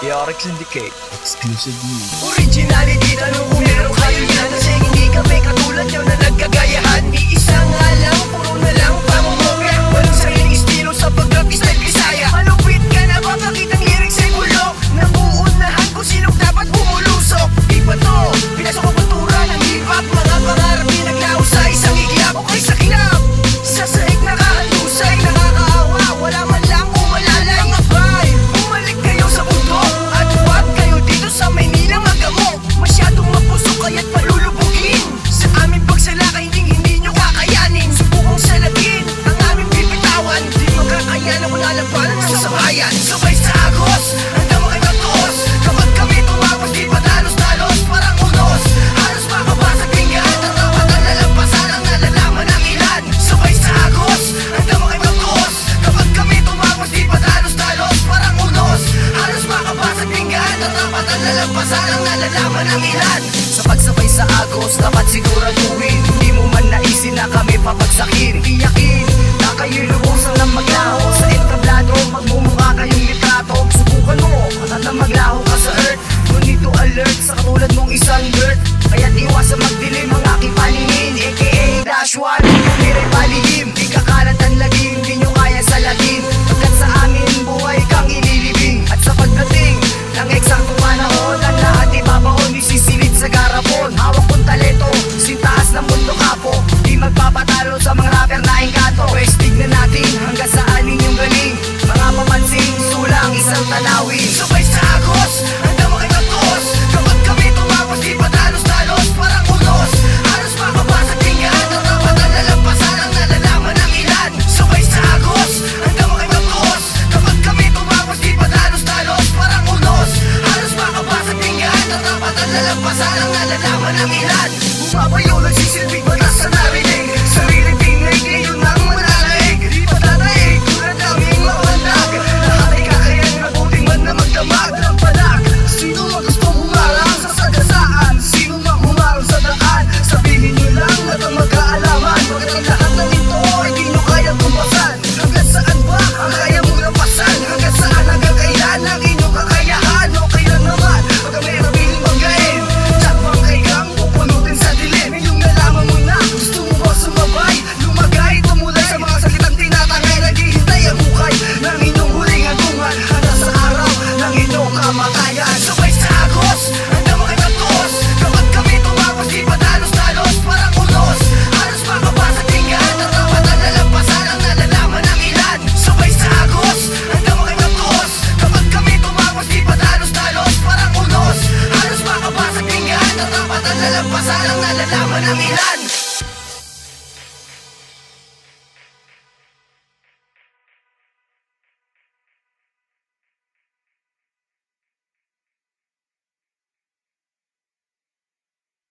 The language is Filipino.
Chaotic Syndicate, exclusive news. Originality, tanong kung meron kayo yan. Kasi hindi kami katulad nyo na nagkagayahan. Di isa nga lang, puro na lang pamumopya. Walang sariling estilo sa pag-rap, style Bisaya. Malupit ka na ba? Pakitang lyrics ay bulok. Nabuunahan kung sinong dapat bumulusok. Di ba to? Pinasok ang kultura ng hip-hop. Mga pangarap pinaglaho sa isang igyap o kay sa kilap. Sa sahig nakahandusay, nakakaawa. Wala man lang umalalay. Mga bay, bumalik kayo sa mundo. At huwag kayo dito sa Maynila magamok. Masyadong mapusok kaya't palulubugin. Sa aming pagsalakay, hindi nyo kakayanin. Subukong salagin ang aming bibitawan. Di magkakayanan kung lalabanan sa sabayan. Sabay sa agos, hanggang makikatuos. Kapag kami tumapos, di pa dalos-dalos. Parang unos, halos makabasag pinggan. Tatapat ang lalampasan ang nalalaman ng ilan. Sabay sa agos, hanggang makikatuos. Kapag kami tumapos, di pa dalos-dalos. Parang unos, halos makabasag pinggan. Tatapat ang lalampasan ang nalalaman ng ilan. Sa pagsabay sa agos, dapat siguraduhin hindi mo man naisin na kami papagsakin. Iyakin na kayo'y lubusan ng maglaho. Sa entablado, magmumukha kayong litrato. Subukan mo, at na maglaho ka sa earth. No need to alert sa katulad mong isang bird. Kaya't iwasan magdilim ang aking paningin. AKA Dash One, kumiray palihim. Di kakalat ang lagim, di nyo kaya salagin. Pagkat sa amin, buhay kang ililibing. At sa pagdating ng eksakto panahon, ang lahat ibabaon, isisilid sa garapon. Hawak kong talento, sintaas ng mundo kapo. Di magpapatalo sa mga rapper na engkanto. Pwes tignan natin hanggang saan inyong galing. Mga pamansin, sulang isang tanawin. Sabay sa agos, hanggang makikatuos. Kapag kami tumapos, di pa dalos-dalos. Parang unos, halos makabasag pinggan. Tatapat ang lalampasan ang nalalaman ng ilan. Sabay sa agos, hanggang makikatuos. Kapag kami tumapos, di pa dalos-dalos. Parang unos, halos makabasag pinggan. Tatapat ang lalampasan ang nalalaman ng ilan. Bumabayo, nagsisilbing batas sa narinig. Sariling tingnig, ngayon ang mananaig. Di pa tataig, tulad naming mapandag. Lahat ay kakayan, mabuting man na magdamag ng palag. Sino mang gustong humarang sa sagasaan? Sino mang humarang sa daan? Sabihin nyo lang at ang magkaalaman. Pagkat ang lahat ng ito ay di nyo kaya tumpasan. Hanggang saan ba ang kaya mong lampasan? Hanggang saan hanggang kailan ang inyong kakayahan? O kailan naman pag may nabiling banggain? Tsakbang kaigang pupunutin sa dilim. Inyong nalaman mo na gusto mo ba sumabay? Lumagay, tumulay sa mga salitang tinatangay. Naghihintay ang hukay ng inyong huling agungan. Hanggang sa araw ng inyong kamatayan. Sabay sa agos, hanggang makikatuos. Kapag kami tumapos, di pa dalos-dalos. Parang unos, halos makabasag pinggan. Tatapat ang lalampasan ang nalalaman ng ilan. Sabay sa agos, hanggang makikatuos. Kapag kami tumapos, di pa dalos-dalos. Parang unos, halos makabasag pinggan. Tatapat ang lalampasan ang nalalaman ng ilan.